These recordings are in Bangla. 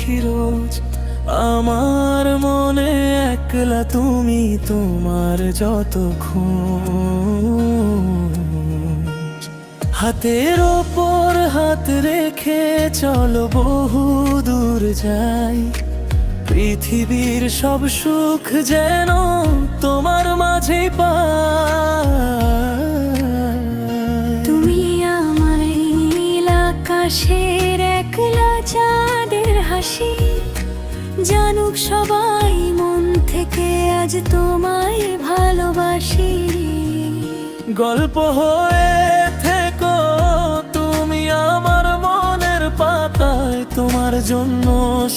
দেখি রোজ আমার মনে একলা তুমি, তোমার যতক্ষণ হাতের ওপর হাত রেখে চলো বহু দূর যাই, পৃথিবীর সব সুখ যেন তোমার মাঝে পাই। তুমি আমার নীল আকাশের একলা চাঁদের হাসি, জানুক সবাই মন থেকে আজ তোমায় ভালোবাসি। গল্প হয়ে থেকো তুমি আমার মনের পাতায়, তোমার জন্য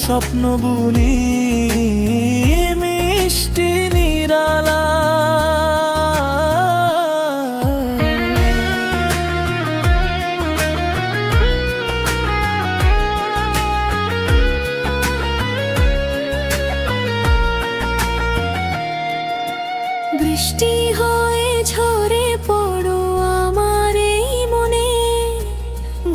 স্বপ্ন বুনি মিষ্টি নিরালা। বৃষ্টি হয়ে ঝরে পড়ো আমার এই মনে,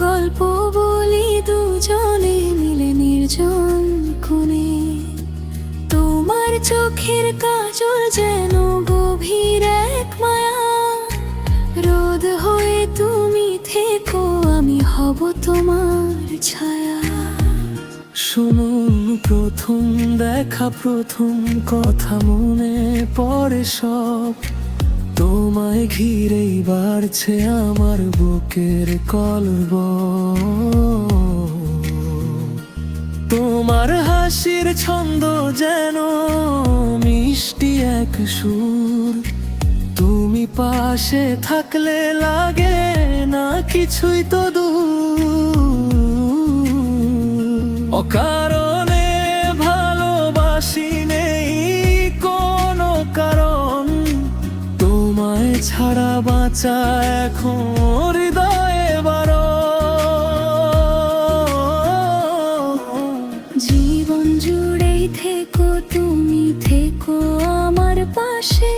গল্প বলি দুজনে মিলে নির্জন কোণে। তোমার চোখের কাজল যেন গভীর এক মায়া, রোদ হয়ে তুমি থেকো আমি হব তোমার ছায়া। শুনুন প্রথম দেখা প্রথম কথা মনে পড়ে সব, তোমায় ঘিরেই বাড়ছে আমার বুকের কলবল। তোমার হাসির ছন্দ যেন মিষ্টি এক সুর, তুমি পাশে থাকলে লাগে না কিছুই তো দূর। অকারণে ভালোবাসি নেই কোনো কারণ, তোমায় ছাড়া বাঁচা এখন হৃদয়ে বারণ। জীবন জুড়েই থেকো তুমি, থেকো আমার পাশে,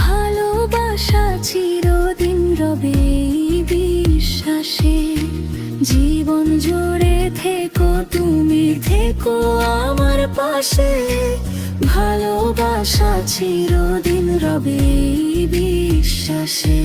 ভালোবাসা চিরদিন রবে এই বিশ্বাসে। জীবন জুড়ে থেকো তুমি, থেকো আমার পাশে, ভালোবাসা চিরদিন রবে এই বিশ্বাসে।